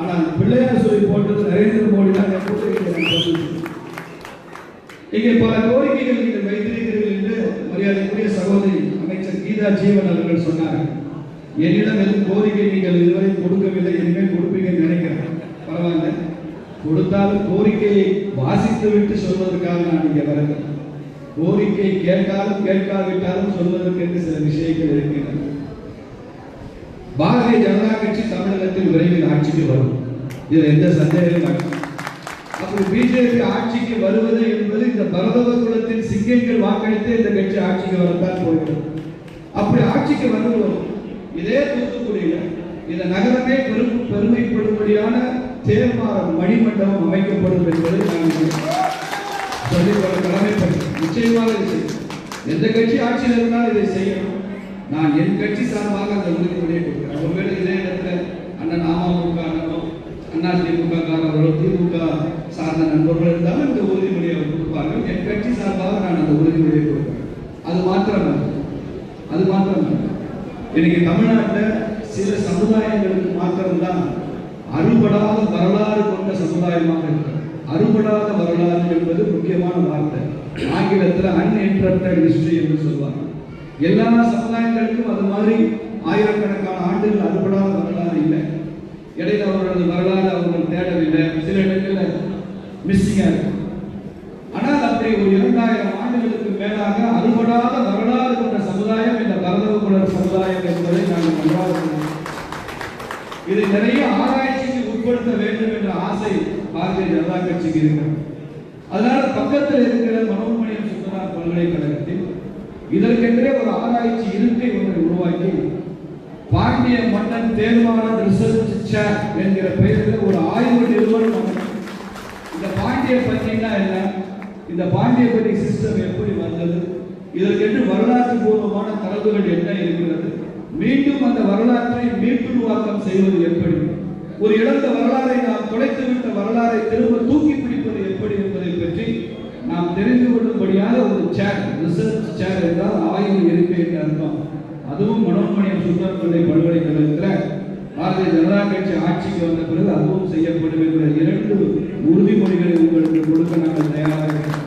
ஆனால் பிள்ளையார் சொல்லி போட்டது நரேந்திர மோடி தான். இங்கே பல கோரிக்கைகள் நீங்கள் வைத்திருக்கிறீர்கள் என்று மரியாதைக்குரிய சகோதரி அமைச்சர் கீதா ஜீவன் அவர்கள் சொன்னார்கள். என்னிடம் எதுவும் கோரிக்கை நீங்கள் இதுவரை கொடுக்கவில்லை, இனிமேல் கொடுப்பீங்கன்னு நினைக்கிறேன். பரவாயில்ல, கொடுத்தாலும் கோரிக்கையை வாசித்து விட்டு சொல்வதற்காக நான் இங்கே வரேன். கோரிக்கை கேட்டாலும் கேட்காவிட்டாலும் சொல்வதற்கு என்று சில விஷயங்கள் இருக்கின்றன. பாரதிய ஜனதா கட்சி தமிழகத்தில் விரைவில் ஆட்சிக்கு வரும், இதில் எந்த சந்தேகமும். அப்படி பிஜேபி ஆட்சிக்கு வருவது என்பது இந்த பரதவ குலத்தின் சிங்கங்கள் வாக்களித்து இந்த கட்சி ஆட்சிக்கு வரத்தான் போகிறது. அப்படி ஆட்சிக்கு வருவோம் இதே தூத்துக்குடியில் இந்த நகரமே பெருமைப்படும்படியான தேர்மாரம் மணிமண்டபம் அமைக்கப்படும் என்பதை நான் சொல்லிக்கொள்ள கடமைப்பட்டேன். நிச்சயமாக எந்த கட்சி ஆட்சியில் இருந்தாலும் இதை செய்யணும். நான் என் கட்சி சார்பாக அந்த உறுதிமொழியை கொடுக்கிறேன். ஒருவேளை இதே இடத்துல அண்ணன் அமமுக அண்ணனோ அண்ணா திமுக காரர்களோ திமுக சார்ந்த நண்பர்கள் இருந்தாலும் இந்த உறுதிமொழியை கொடுப்பார்கள். என் கட்சி சார்பாக நான் அந்த உறுதிமொழியை கொடுக்கிறேன். அது மாத்திரமல்ல இன்னைக்கு தமிழ்நாட்டில் சில சமுதாயங்களுக்கு மாத்திரம்தான் அறுபடாத வரலாறு கொண்ட சமுதாயமாக இருக்கிறது. அறுபடாத வரலாறு என்பது முக்கியமான வார்த்தை. ஆங்கிலத்தில் அன்இன்டரப்டட் ஹிஸ்டரி என்று சொல்வாங்க. எல்லா சமுதாயங்களுக்கும் அது மாதிரி ஆயிரக்கணக்கான ஆண்டுகள் அறுபடாத வரலாறு இல்லை. இடையில அவர்களது வரலாறு அவர்கள் தேடவில்லை, சில இடங்களில் மிஸ்ஸிங்காக இருக்கு. ஆனால் அப்படி ஒரு 2000 ஆண்டுகளுக்கு மேலாக அறுபடாத வரலாறு கொண்ட சமுதாயம் இந்த பரதவ குலர் சமுதாயம் என்பதை நாங்கள் நன்றாக இதை நிறைய ஆராய்ச்சிக்கு உட்படுத்த வேண்டும் என்ற ஆசை பாரதிய ஜனதா கட்சிக்கு இருக்கிறது. அதனால பக்கத்தில் இருக்கிற மனோன்மணியம் சுந்தரனார் பல்கலைக்கழகத்தில் இதற்கென்றே ஒரு ஆராய்ச்சி இருக்கை ஒன்றை உருவாக்கி பாண்டிய மன்னன் தேர்மாறன் ரிசர்ச் சேர் என்கிற பெயரில் ஒரு ஆய்வு நிறுவனம். இந்த பாண்டிய பத்தினா என்ன, இந்த பாண்டியபதி சிஸ்டம் எப்படி வந்தது, இதற்கென்று வரலாற்று பூர்வமான தரவுகள் என்ன இருக்கிறது, மீண்டும் அந்த வரலாற்றை மீட்டுருவாக்கம் செய்வது எப்படி, ஒரு இழந்த வரலாறை நாம் தொலைத்துவிட்ட வரலாறை திரும்ப தூக்கி பிடிப்பது எப்படி என்பதை பற்றி நாம் தெரிந்து கொள்ளும்படியாக ஒரு சேர், ரிசர்ச் சேர் என்றால் ஆய்வு இருக்கை என்று அர்த்தம். அதுவும் மனோன்மணியம் சுந்தரனார் பல்கலைக்கழகத்தில் பாரதிய ஜனதா கட்சி ஆட்சிக்கு வந்த பிறகு அதுவும் செய்யப்படும் என்ற 2 உறுதிமொழிகளை உங்களுக்கு கொடுக்க நாங்கள் தயாராக இருக்கிறோம்.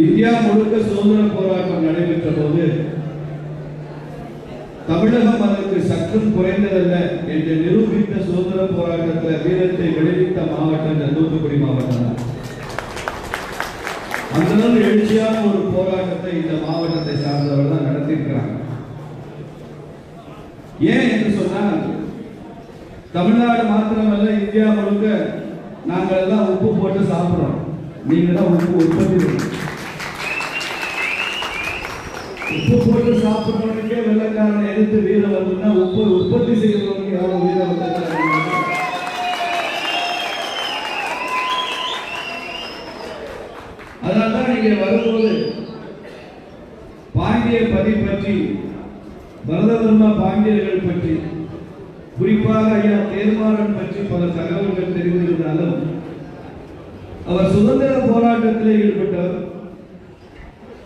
இந்தியா முழுக்க சுதந்திர போராட்டம் நடைபெற்ற போது தமிழகம் அதற்கு சற்றும் குறைந்ததல்ல என்று நிரூபித்த சுதந்திர போராட்டத்தில் வீரத்தை விளைவித்த மாவட்டம் தூத்துக்குடி மாவட்டம் தான். அந்த அளவு எழுச்சியான ஒரு போராட்டத்தை இந்த மாவட்டத்தை சார்ந்தவர்கள் தான் நடத்தியிருக்கிறாங்க. ஏன் என்று சொன்னால் தமிழ்நாடு மாத்திரமல்ல, இந்தியா முழுக்க நாங்கள் எல்லாம் உப்பு போட்டு சாப்பிடுறோம். நீங்க தான் உப்பு உற்பத்தி, உப்பு போட்டு சாப்பிடுறவனுக்கே வெள்ளக்காரனை எதிர்த்து வீரம் வருதுன்னா உப்பு உற்பத்தி செய்யறவனுக்கு யாரும் வீரம் வந்து. அதனால்தான் நீங்க வரும்போது பாண்டிய பதி பற்றி, பரதவர்மா பாண்டியர்கள் பற்றி, குறிப்பாக ஐயா தேர்மாறன் பற்றி பல தகவல்கள் தெரிந்திருந்தாலும் அவர் சுதந்திர போராட்டத்தில் ஈடுபட்டவர்.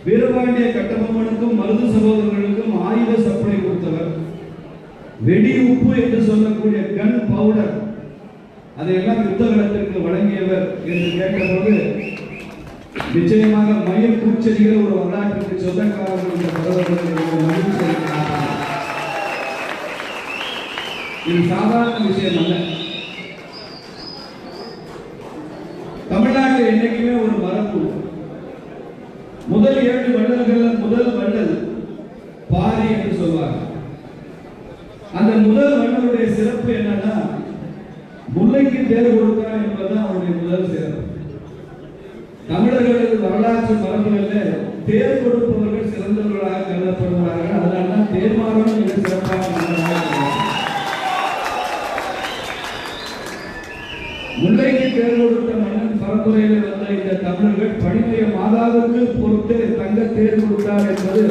வீரபாண்டிய கட்டபொம்மனுக்கும் மருது சகோதரர்களுக்கும் ஆயுத சப்ளை கொடுத்தவர். வெடி உப்பு என்று சொல்லக்கூடிய கன் பவுடர் அதையெல்லாம் யுத்தகலத்திற்கு வழங்கியவர் என்று கேட்டபோது நிச்சயமாக மயில் பூச்செடிகிற ஒரு வரலாற்றுக்கு சொந்தக்காரர்கள் இந்த பரவர்கள். இது சாதாரண விஷயம் அல்ல. தமிழ்நாட்டில் என்னைக்குமே ஒரு மரபு, முதல் 7 வள்ளல்கள் முதல் வள்ளல் பாரி என்று சொல்வார். அந்த முதல் வள்ளலுடைய சிறப்பு என்னன்னா முல்லைக்கு தேர் கொடுக்கிறார் என்பதுதான் அவருடைய முதல் சிறப்பு. தமிழர்களது வரலாற்று மரபுகளில் தேர் கொடுப்பவர்கள் சிறந்தவர்களாக கருதப்படுகிறார்கள். அதனால்தான் தேர்மாறன் மிக சிறப்பாக முல்லைக்கு தேர் கொடுத்த மன்னன் பரம்பரையில் வந்த இந்த தமிழர்கள் பணிமைய மாதாவுக்கு பொறுத்து தங்க தேர் கொடுத்தார் என்பது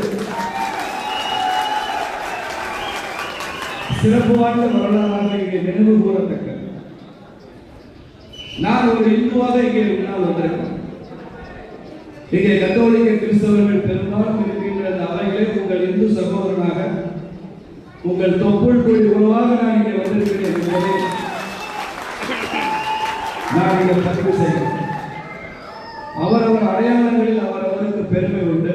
சிறப்பு வாய்ந்த வரலாறாக இங்கே நினைவு கூறத்தக்கது. நான் ஒரு இந்துவாக இங்கே முன்னால் வந்திருக்கேன். இங்கே கத்தோலிக்க கிறிஸ்தவர்கள் பெரும்பாலும் இருக்கின்ற அந்த அவைகளை உங்கள் இந்து சகோதரனாக, உங்கள் தொப்புள் கொடி உறவாக நான் இங்கே வந்திருக்கிறேன் என்பதை நான் இதை பதிவு செய்கிறேன். அவரவர் அடையாளங்களில் அவரவருக்கு பெருமை உண்டு.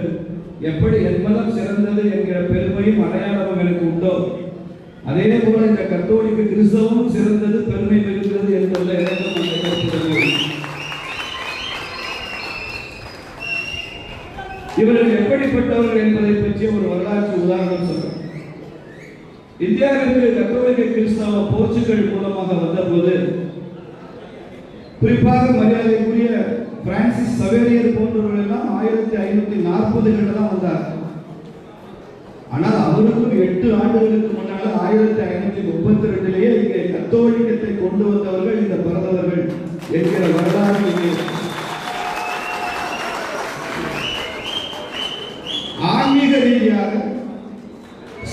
எப்படி என் மதம் சிறந்தது என்கிற பெருமையும் அடையாளமும் எனக்கு உண்டோ, அதே போல இந்த கத்தோலிக்க கிறிஸ்தவமும் சிறந்தது, பெருமை மிகுந்தது என்பதில் எனக்கும் அந்த கருத்து. இவர்கள் எப்படிப்பட்டவர்கள் என்பதை பற்றிய ஒரு வரலாற்று உதாரணம் சொல்றேன். இந்தியாவிற்கு கத்தோலிக்க கிறிஸ்தவ போர்ச்சுகல் மூலமாக வந்தபோது, குறிப்பாக மரியாதைக்குரிய பிரான்சிஸ் சவேரியர் போன்றவர்கள் எல்லாம் 1540களில் தான் வந்தார். ஆனால் அவருக்கும் 8 ஆண்டுகளுக்கு முன்னால் 1532லேயே இங்கே கத்தோலிக்கத்தை கொண்டு வந்தவர்கள் இந்த பரதவர்கள் என்கிற வரலாறு இங்கே. ஆன்மீக ரீதியாக,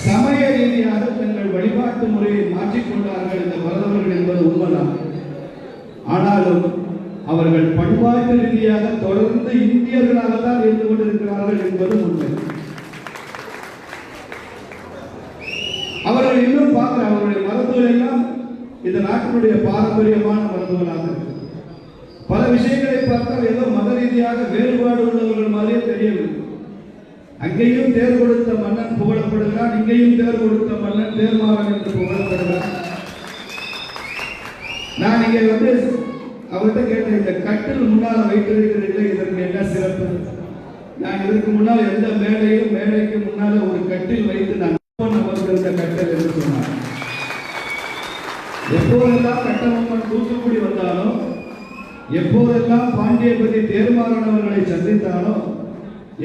சமய ரீதியாக தங்கள் வழிபாட்டு முறையை மாற்றிக்கொண்டார்கள் இந்த பரதவர்கள் என்பது உண்மைதான். ஆனாலும் அவர்கள் பண்பாட்டு ரீதியாக தொடர்ந்து இந்தியர்களாகத்தான் இருந்து கொண்டிருக்கிறார்கள் என்பது உண்மை. அவர்கள் இன்னும் பார்க்கிற அவருடைய மரபுகள் எல்லாம் இந்த நாட்டினுடைய பாரம்பரியமான மரபுகளாக இருக்கு. பல விஷயங்களை பார்த்தால் ஏதோ மத ரீதியாக வேறுபாடு உள்ளவர்கள் மாதிரியே தெரியவில்லை. அங்கேயும் தேர் கொடுத்த மன்னன் புகழப்படுகிறான், இங்கேயும் தேர் கொடுத்த மன்னன் தேர்மாறன் என்று புகழப்படுகிறான். நான் இங்கே அவர்கிட்ட கேட்டேன், இந்த கட்டில் முன்னால் வைத்திருக்கிறீர்களே, இதற்கு என்ன சிறப்பு? நான் இதற்கு முன்னால் எந்த மேடையும் மேடைக்கு முன்னால ஒரு கட்டில் வைத்து நான் அமர்ந்திருந்த கட்டல் என்று சொன்னார். எப்போதெல்லாம் கட்டபொம்மன் தூத்துக்குடி வந்தாலோ, எப்போதெல்லாம் பாண்டியபதி தேர்மாறன் அவர்களை சந்தித்தாலோ,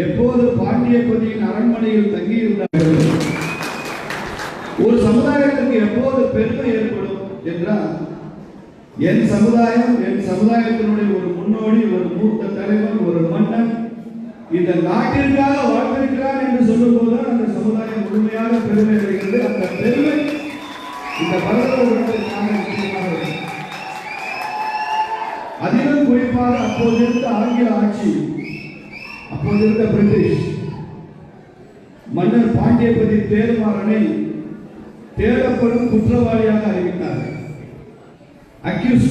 எப்போது பாண்டியபதியின் அரண்மனையில் தங்கியிருந்தார்கள், ஒரு சமுதாயத்திற்கு எப்போது பெருமை ஏற்படும் என்றால், என் சமுதாயம், என் சமுதாயத்தினுடைய ஒரு முன்னோடி, ஒரு மூத்த தலைவர், ஒரு மன்னன் இந்த நாட்டிற்காக வாழ்ந்திருக்கிறார் என்று சொல்லும் போதுதான் அந்த சமுதாயம் முழுமையாக பெருமை அடைகிறது. அந்த பெருமை இந்த பரதவர்களுக்கான விஷயமாக. அதிலும் குறிப்பாக அப்போது இருந்த ஆங்கில ஆட்சி, அப்போது இருந்த பிரிட்டிஷ் மன்னர் பாண்டியபதி தேர்மாறனை தேடப்படும் குற்றவாளியாக அறிவித்தார்கள். அக்யூஸ்,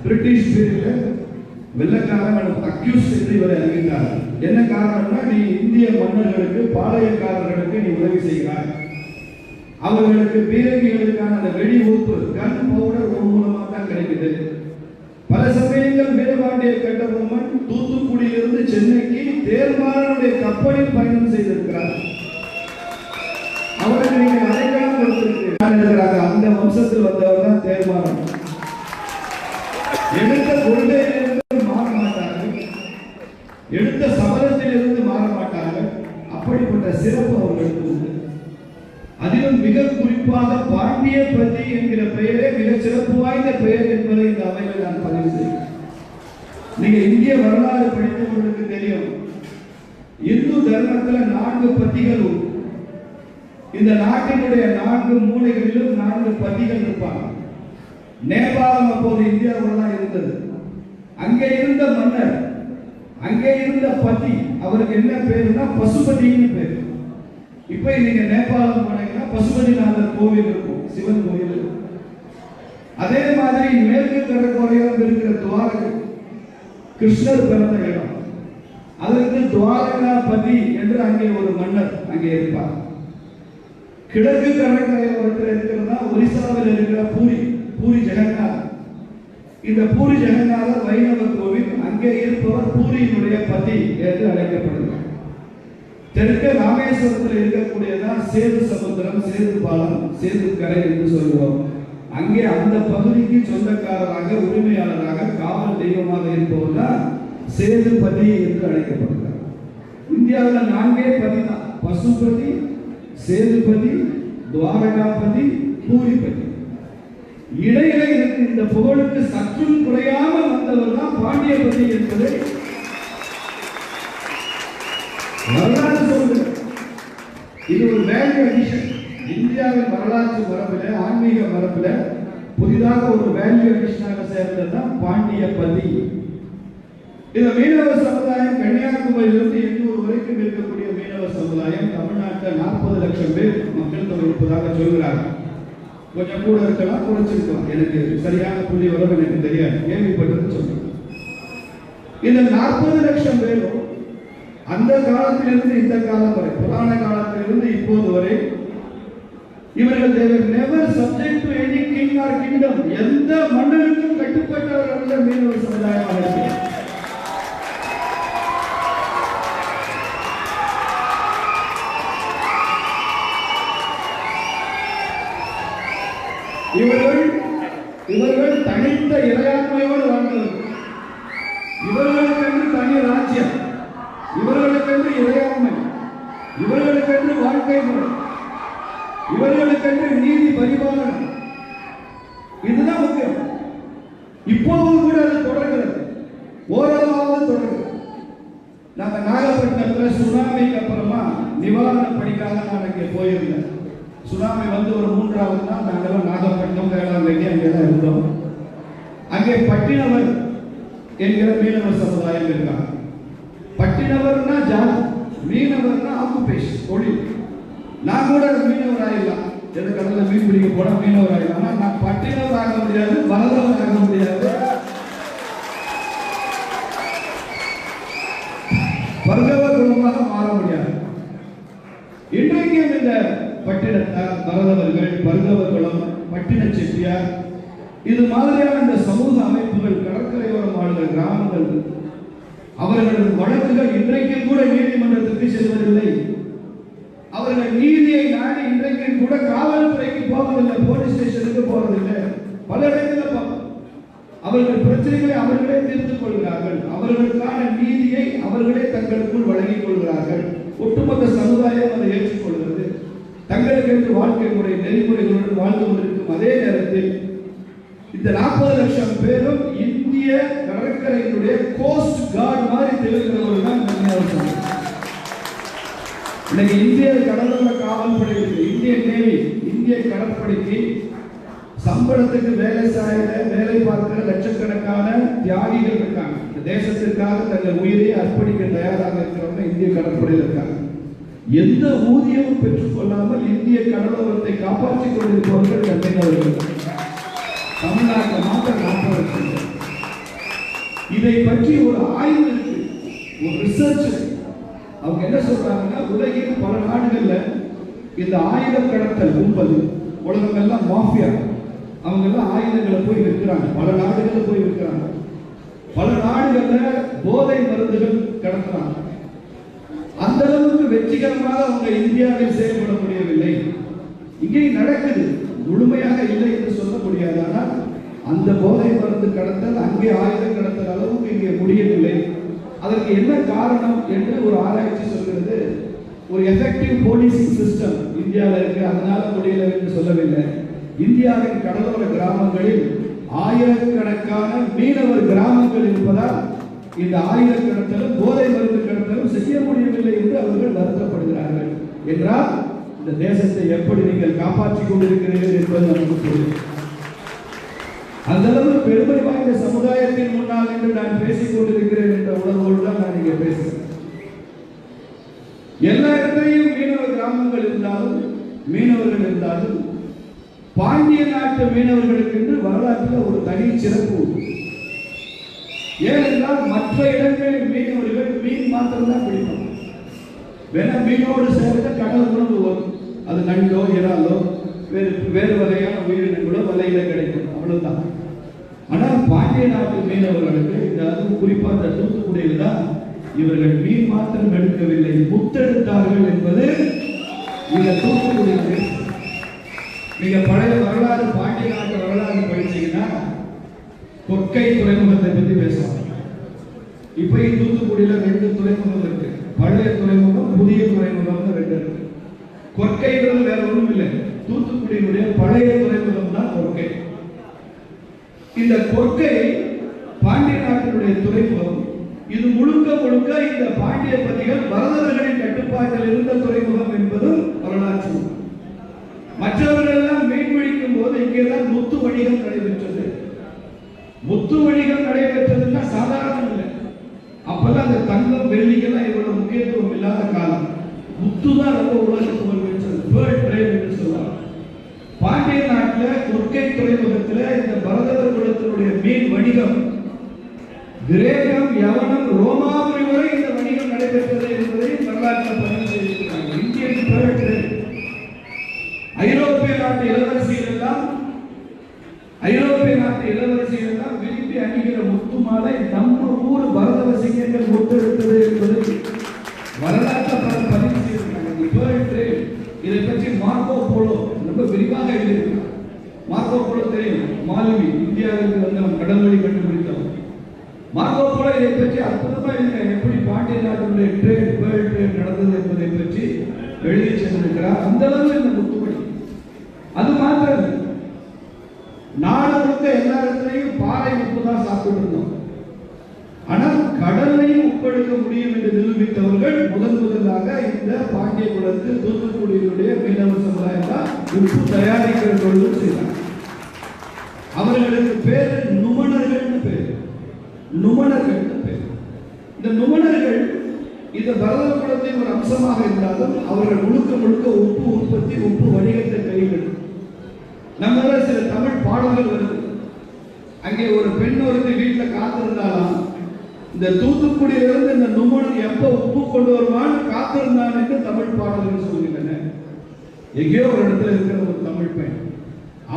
பிரிட்டிஷ் பீரியட்ல வெள்ளக்காரன் அக்யூஸ் என்று இவரை அறிவித்தார்கள். என்ன காரணம்னா, நீ இந்திய மன்னர்களுக்கு, பாளையக்காரர்களுக்கு நீ உதவி செய்கிறாய், அவர்களுக்கு பீரங்கிகளுக்கான அந்த வெடி உறுப்பு கன் பவுடர் ஒரு மூலமாக தான் கிடைக்குது. பல சமயங்கள் வீரபாண்டிய கட்டபொம்மன் தூத்துக்குடியிலிருந்து சென்னைக்கு தேர்மாறனுடைய கப்பலில் பயணம் செய்திருக்கிறார். அவருக்கு நீங்கள் அடைக்கலம் கொடுத்திருக்கிறார்கள். அந்த வம்சத்தில் வந்தவர் தான் தேர்மாறன். எடுத்த கொள்கையிலிருந்து மாற மாட்டார்கள், எடுத்த சபதத்திலிருந்து மாற மாட்டார்கள். அப்படிப்பட்ட சிறப்பு அவர்களுக்கு உண்டு. அதிலும் மிக குறிப்பாக பாண்டியபதி என்கிற பெயரே மிக சிறப்பு வாய்ந்த பெயர் என்பதை இந்த அவையில் நான் பதிவு செய்கிறேன். நீங்க இந்திய வரலாறு படித்தவர்களுக்கு தெரியும், இந்து தர்மத்தில் 4 பத்திகள் உண்டு. இந்த நாட்டினுடைய 4 மூலைகளிலும் 4 பத்திகள் இருப்பாங்க. நேபாளம் அப்போது இந்தியாவில் தான் இருந்தது. அங்கே இருந்த மன்னர், அங்கே இருந்த பதி, அவருக்கு என்ன பேருன்னா பசுபதினு பேரு. இப்ப நீங்க நேபாளம் போனீங்கன்னா பசுபதிநாதர் கோவில் இருக்கும், சிவன் கோவில். அதே மாதிரி மேற்கு கடற்கரையில் இருக்கிற துவாரகை, கிருஷ்ணர் பிறந்த இடம், அதற்கு துவாரகாபதி என்று அங்கே ஒரு மன்னர் அங்கே இருப்பார். கிழக்கு கடற்கரையோரத்தில் இருக்கிறதா ஒரிசாவில் இருக்கிற பூரி ஜெகநாதர். இந்த பூரி ஜெகநாதர் வைணவ கோவில், அங்கே இருப்பவர் பூரியினுடைய பதி என்று அழைக்கப்படுகிறார். தெற்கு ராமேஸ்வரத்தில் இருக்கக்கூடியதான் சேது சமுத்திரம், சேது பாலம், சேது கரை என்று சொல்லுவோம். அங்கே அந்த பகுதிக்கு சொந்தக்காரராக, உரிமையாளராக, காவல் தெய்வமாக இருப்பவர் தான் சேதுபதி என்று அழைக்கப்படுகிறார். இந்தியாவில் 4 பதி தான், பசுபதி, சேதுபதி, துவாரகாபதி, பூரிபதி. இடையில இந்த புகழுக்கு சற்றும் குறையாமல் வந்தவர் தான் பாண்டியபதி என்பதை வரலாறு சொல்லுங்கள். இது ஒரு வேல்யூ அடிஷன். இந்தியாவின் வரலாற்று மரபில், ஆன்மீக மரபில் புதிதாக ஒரு வேல்யூ அடிஷனாக சேர்ந்ததுதான் பாண்டியபதி. இந்த மீனவ சமுதாயம் கன்னியாகுமரியிலிருந்து எண்ணூர் வரைக்கும் இருக்கக்கூடிய மீனவ சமுதாயம் தமிழ்நாட்டில் 40 லட்சம் பேர் மக்கள் தொகை இருப்பதாக சொல்கிறார்கள். கொஞ்சம் கூட இருக்கலாம், குறைச்சிருக்கலாம். எனக்கு சரியான புள்ளி வரும் எனக்கு தெரியாது, கேள்விப்பட்டது சொல்றேன். இந்த 40 லட்சம் பேரும் அந்த காலத்திலிருந்து இந்த காலம் வரை, புராண காலத்திலிருந்து இப்போது வரை, இவர்கள் they were never subject to any king or kingdom. எந்த மன்னனுக்கும் கட்டுப்பட்டவர்கள் மீனவ சமுதாயமாக இருக்கிறார். இவர்கள் தனித்த இறையாண்மையோடு வாழ்ந்தவர்கள். இவர்களுக்கென்று தனி ராஜ்யம், இவர்களுக்கென்று இறையாண்மை, இவர்களுக்கென்று வாழ்க்கை முறை, இவர்களுக்கென்று நீதி பரிபாலனம். இதுதான் முக்கியம். இப்போதும் கூட அது தொடர்கிறது, ஓரளவாவது தொடர்கிறது. நாங்க நாகப்பட்டினத்தில் சுனாமிக்கு அப்புறமா நிவாரண பணிக்காக நான் அங்கே போயிருந்தேன். சுனாமி வந்து ஒரு 3வது நாள் நாங்கெல்லாம் நாகப்பட்டினம், வேளாங்கண்ணி அங்கெல்லாம் இருந்தோம். அங்கே பட்டினவர் என்கிற மீனவ சமுதாயம் இருக்காங்க. பட்டினவர்னா ஜாதி, மீனவர்னா ஆக்குபேஷன், தொழில். நான் கூட மீனவர் ஆயிடலாம், எந்த கடலில் மீன் பிடிக்க போனா மீனவர் ஆயிடலாம். ஆனால் நான் பட்டினவர் ஆக முடியாது, வரதவர் ஆக முடியாது, பர்கவ குலமாக மாற முடியாது. இன்றைக்கும் இந்த பட்டினத்தார், பரதவர்கள், பர்கவ குலம், பட்டின செட்டியார், இது மாதிரியான இந்த சமூக அமைப்புகள், கடற்கரையோரம் வாழ்கிற கிராமங்கள், அவர்களது வழக்குகள் இன்றைக்கும் கூட நீதிமன்றத்திற்கு செல்வதில்லை. அவர்கள் நீதியை நாடி இன்றைக்கும் கூட காவல்துறைக்கு போவதில்லை, போலீஸ் ஸ்டேஷனுக்கு போவதில்லை. பல இடங்களில் அவர்கள் பிரச்சனைகளை அவர்களே தீர்த்துக் கொள்கிறார்கள். அவர்களுக்கான நீதியை அவர்களே தங்களுக்குள் வழங்கிக் கொள்கிறார்கள். ஒட்டுமொத்த சமுதாயம் அதை ஏற்றுக்கொள்கிறது. தங்களுக்கு என்று வாழ்க்கை முறை நெறிமுறைகளுடன் வாழ்ந்து கொண்டிருக்கும் அதே நேரத்தில் இந்த 40 லட்சம் பேரும் இந்திய கடற்கரையினுடைய கோஸ்ட் கார்டு மாதிரி திகழ்கிறவர்கள் தான் மீனவர்கள். இன்னைக்கு இந்திய கடலோர காவல்படை, இந்திய நேவி, இந்திய கடற்படைக்கு சம்பளத்துக்கு வேலை பார்க்கிற லட்சக்கணக்கான தியாகிகள் இருக்காங்க. இந்த தேசத்திற்காக தங்கள் உயிரை அர்ப்பணிக்க தயாராக இருக்கிறவங்க இந்திய கடற்படையில் இருக்காங்க. எந்த ஊதியமும் பெற்றுக் கொள்ளாமல் இந்திய கடலோரத்தை காப்பாற்றிக் கொண்டிருப்பவர்கள் மீனவர்கள். தமிழ்நாட்டில் மாத்திரம் 40 லட்சம். இதை பற்றி ஒரு ஆய்வு இருக்கு, ஒரு ரிசர்ச். அவங்க என்ன சொல்றாங்கன்னா, உலகின் பல நாடுகள்ல இந்த ஆயுதம் கடத்தல் கும்பல், உலகம் எல்லாம் மாஃபியா, அவங்க எல்லாம் ஆயுதங்களை போய் விற்கிறாங்க, பல நாடுகளில் போய் விற்கிறாங்க. பல நாடுகளில் போதை மருந்துகள் கடத்துறாங்க. அந்த அளவுக்கு வெற்றிகரமாக அவங்க இந்தியாவில் செயல்பட முடியவில்லை. இங்கே நடக்குது, முழுமையாக இல்லை என்று சொல்ல முடியாது. ஆனால் அந்த போதை மருந்து கடத்தல், அங்கே ஆயுதம் கடத்தல் அளவுக்கு இங்கே முடியவில்லை. அதற்கு என்ன காரணம் என்று ஒரு ஆராய்ச்சி சொல்கிறது. ஒரு எஃபெக்டிவ் போலீசிங் சிஸ்டம் இந்தியாவில் இருக்கு, அதனால முடியல என்று சொல்லவில்லை. இந்தியாவின் கடலோர கிராமங்களில் ஆயிரக்கணக்கான மீனவர் கிராமங்கள் இருப்பதால் இந்த ஆயுத கடத்தலும் போதை மருந்து கடத்தலும் செய்ய முடியவில்லை என்று அவர்கள் வருத்தப்படுகிறார்கள். என்றால் இந்த தேசத்தை எப்படி நீங்கள் காப்பாற்றிக் கொண்டிருக்கிறீர்கள் என்பது நமக்கு புரியும். அந்த அளவு பெருமை வாய்ந்த சமுதாயத்தின் முன்னால் என்று நான் பேசிக் கொண்டிருக்கிறேன் என்ற உணர்வோடு தான் நான் இங்கே பேசுகிறேன். எல்லா இடத்திலையும் மீனவ கிராமங்கள் இருந்தாலும், மீனவர்கள் இருந்தாலும், பாண்டிய நாட்டு மீனவர்களுக்கு என்று வரலாற்றில் ஒரு தனி சிறப்பு உண்டு. ஏனென்றால் மற்ற இடங்களில் மீனவர்கள் மீன் மாத்திரம் தான் பிடிப்பாங்க. வேணா மீனோடு சேர்ந்த கடல் உணவு வரும், அது நண்டோ இறாலோ வேறு வகையான உயிரினங்களோ வலையில கிடைக்கும், அவ்வளவுதான். ஆனால் பாண்டிய நாட்டு மீனவர்களுக்கு இந்த அதுவும் குறிப்பாக இந்த தூத்துக்குடியில் தான் இவர்கள் மீன் மாத்திரம் எடுக்கவில்லை, முத்தெடுத்தார்கள் என்பது இந்த தூத்துக்குடியில். நீங்க பழைய வரலாறு, பாண்டிய நாட்டு வரலாறு படிச்சீங்கன்னா கொற்கை துறைமுகத்தை பத்தி பேசலாம். இப்ப தூத்துக்குடியில 2 துறைமுகம் இருக்கு, பழைய துறைமுகம், புதிய துறைமுகம் 2 இருக்கு. கொற்கைன்றது வேற ஒன்றும் இல்லை, தூத்துக்குடியினுடைய பழைய துறைமுகம் தான் கொற்கை. இந்த கொற்கை பாண்டிய நாட்டினுடைய துறைமுகம். இது முழுக்க முழுக்க இந்த பாண்டிய பதிகள் வரதர்களின் கட்டுப்பாட்டில் இருந்த துறைமுகம் என்பதும் வரலாற்று. மற்றவர்கள் எல்லாம் மீன் பிடிக்கும் போது இங்கேதான் முத்து வணிகம் நடைபெற்றது. முத்து வணிகம் நடைபெற்றதுன்னா சாதாரணம் இல்லை. அப்பெல்லாம் அந்த தங்கம் வெள்ளிக்கெல்லாம் இவ்வளவு முக்கியத்துவம் இல்லாத காலம். முத்து தான் ரொம்ப உலகத்துக்கு பெற்றது, பேர்ல் ட்ரேட் என்று சொல்லுவாங்க. பாண்டிய நாட்டில் வணிகம் கிரேக்கம், யவனம், ரோமாபுரி வரை இந்த வணிகம் நடைபெற்றது என்பதை வரலாற்றில் பதிவு செய்திருக்கிறார்கள். இந்தியன் பேரட்டு ஐரோப்பிய நாட்டு இளவரசிகள் எல்லாம் விரும்பி அணிகிற முத்து மாலை நம்ம ஊர் பரதவ சிங்கங்கள் முத்தெடுத்தது என்பதை வரலாற்று பதிவு செய்திருக்கிறாங்க. இதை பற்றி மார்க்கோ போலோ ரொம்ப விரிவாக எழுதியிருக்கிறார். மார்க்கோ போலோ தெரியும், மாலுமி, இந்தியாவிற்கு வந்து கடல் வழி கண்டுபிடித்தவர். மார்க்கோ போலோ இதை பற்றி அற்புதமாக எப்படி பாண்டிய நாட்டினுடைய வேர்ல்ட் ட்ரேட் நடந்தது என்பதை பற்றி எழுதி சென்றிருக்கிறார். அந்த அளவு இந்த முத்துமணி. அது மாத்திரம் நாடு முழுக்க எல்லா இடத்துலையும் பாறை உப்பு தான் சாப்பிட்டு இருந்தோம். ஆனால் கடலையும் உப்பெடுக்க முடியும் என்று நிரூபித்தவர்கள் முதலாக இந்த பாண்டிய குலத்தில் தூத்துக்குடியினுடைய மீனவர் சமுதாயம் தான் உப்பு தயாரிக்கிற தொழில் செய்தார். அவர்களுக்கு பேர் நுமணர்கள் பேர். இந்த நுமணர்கள் இந்த பரத குலத்தின் ஒரு அம்சமாக இருந்தாலும் அவர்கள் முழுக்க உப்பு உற்பத்தி, உப்பு வணிகத்தை கையில். நம்ம சில தமிழ் பாடல்கள் வருது. அங்கே ஒரு பெண் ஒருத்தி வீட்டில் காத்திருந்தாலும் இந்த தூத்துக்குடியிலிருந்து இந்த நுமணன் எப்ப உப்பு கொண்டு வருவான் காத்திருந்தான் என்று தமிழ் பாடல்கள் சொல்கின்றன. எங்கேயோ ஒரு இடத்துல இருக்கிற ஒரு தமிழ் பெண்.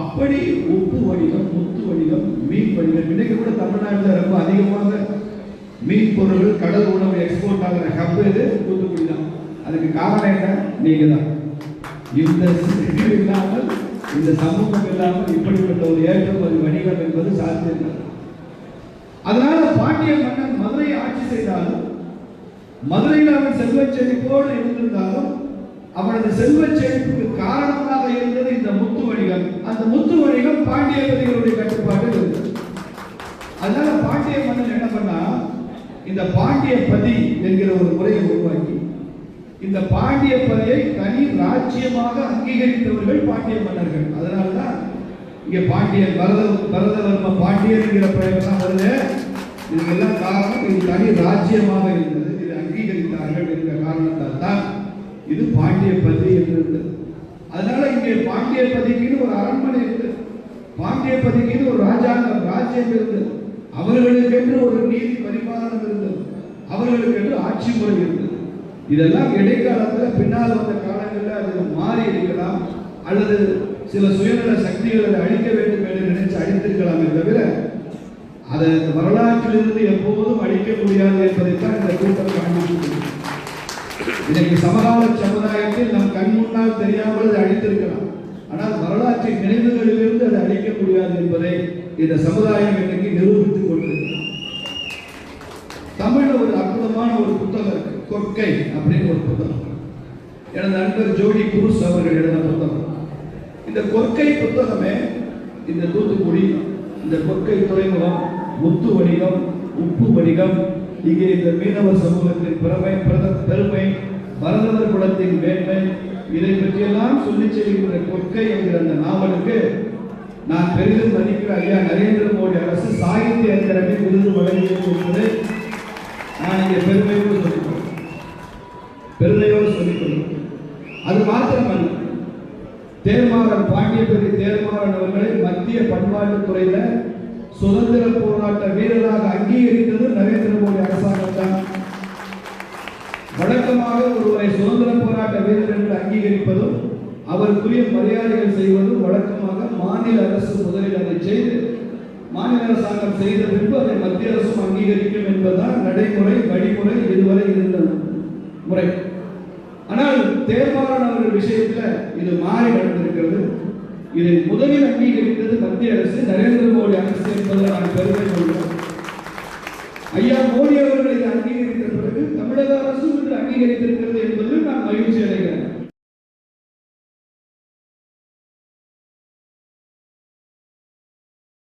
அப்படி உப்பு வணிகம், முத்து வணிகம், மீன் வணிகம். இன்னைக்கு கூட தமிழ்நாட்டில் ரொம்ப அதிகமாக மீன் பொருள்கள், கடல் உணவு எக்ஸ்போர்ட் ஆகிற ஹப் இது தூத்துக்குடி தான். அதுக்கு காரணம் என்ன? நீங்க தான். இந்த இல்லாமல், இந்த சமூகம் இல்லாமல் இப்படிப்பட்ட ஒரு ஏற்றுமதி வணிகம் என்பது சாத்தியம். அதனால பாண்டிய மன்னன் மதுரையை ஆட்சி செய்தாலும், மதுரையில் அவன் செல்வச் செழிப்போடு இருந்திருந்தாலும், அவனது செல்வச் செழிப்புக்கு காரணமாக இருந்தது இந்த முத்து வணிகம். அந்த முத்து வணிகம் பாண்டியர்களுடைய கட்டுப்பாட்டில் இருந்தது. அதனால பாண்டிய மன்னன் என்ன பண்ணா, இந்த பாண்டிய பதி என்கிற ஒரு முறையை உருவாக்கி இந்த பாண்டிய பதியை தனி ராஜ்யமாக அங்கீகரித்தவர்கள் பாண்டிய மன்னர்கள். அதனால்தான் இங்க பாண்டியன் பரதவர்ம பாண்டியன் என்கிற பெயர் தான் வருது. இதுக்கெல்லாம் காரணம் இது தனி ராஜ்யமாக இருந்தது. இதை அங்கீகரித்தார்கள் என்கிற காரணத்தால் தான் இது பாண்டிய பதி என்று இருந்தது. அதனால இங்கே பாண்டிய பதிக்குன்னு ஒரு அரண்மனை இருந்தது. பாண்டிய பதிக்குன்னு ஒரு ராஜ்யம் இருந்தது. அவர்களுக்கென்று ஒரு நீதி பரிமாணம் இருந்தது. அவர்களுக்கென்று ஆட்சி முறை இருந்தது. இதெல்லாம் இடைக்காலத்தில் பின்னால் வந்த காலங்களில் அது மாறி இருக்கலாம், அல்லது சில சுயநல சக்திகளை அழிக்க வேண்டும் என்று நினைச்சு அழித்திருக்கலாமே தவிர அதை வரலாற்றிலிருந்து எப்போதும் அழிக்க முடியாது என்பதைத்தான் இந்த கூட்டம் காண்பிக்கிறது. இன்னைக்கு சமகால சமுதாயத்தில் நம் கண் முன்னால் தெரியாமல் அதை அழித்திருக்கலாம், ஆனால் வரலாற்றின் நினைவுகளிலிருந்து அதை அழிக்க முடியாது என்பதை இந்த சமுதாயம் இன்னைக்கு நிரூபித்துக் கொண்டிருக்கிறது. தமிழ்ல ஒரு அற்புதமான ஒரு புத்தகம் இருக்கு, கொற்கை அப்படின்னு ஒரு புத்தகம். எனது நண்பர் ஜோடி குருஸ் அவர்கள் எழுதின புத்தகம். இந்த கொற்கை புத்தகமே இந்த தூத்துக்குடி, இந்த கொற்கை துறைமுகம், முத்து வணிகம், உப்பு வணிகம், இங்கே இந்த மீனவ சமூகத்தின் பெருமை, பரதவர் குலத்தின் மேன்மை, இதை பற்றியெல்லாம் சொல்லி செல்கின்ற கொற்கை என்கிற அந்த நாவலுக்கு நான் பெரிதும் மதிக்கிற ஐயா நரேந்திர மோடி அரசு சாகித்ய அகாடமி விருது வழங்கியது என்பதை நான் இங்கே பெருமையோடு சொல்லிக்கொள்கிறேன். அது மாத்திரமல்ல, தேர்மாறன், பாண்டியபதி தேர்மாறன் அவர்களை மத்திய பண்பாட்டுத் துறையில சுதந்திர போராட்ட வீரராக அங்கீகரித்தது நரேந்திர மோடி அரசாங்கம் தான். வழக்கமாக ஒருவரை சுதந்திர போராட்ட வீரர் என்று அங்கீகரிப்பதும் அவருக்குரிய மரியாதைகள் செய்வதும் வழக்கமாக மாநில அரசு முதலில் அதை செய்து மாநில அரசாங்கம் செய்த பின்பு அதை மத்திய அரசும் அங்கீகரிக்கும் என்பதுதான் நடைமுறை, வழிமுறை இதுவரை இருந்த முறை. ஆனால் தேர்மாறன் அவர்கள் விஷயத்தில் இது மாறி நடந்திருக்கிறது. இதை முதலில் அங்கீகரித்தது மத்திய அரசு, நரேந்திர மோடி அரசு என்பதை நான் பெருமை கொள்கிறேன். ஐயா மோடி அவர்கள் இதை அங்கீகரித்த பிறகு தமிழக அரசும் இன்று அங்கீகரித்திருக்கிறது என்பதில் நான் மகிழ்ச்சி அடைகிறேன்.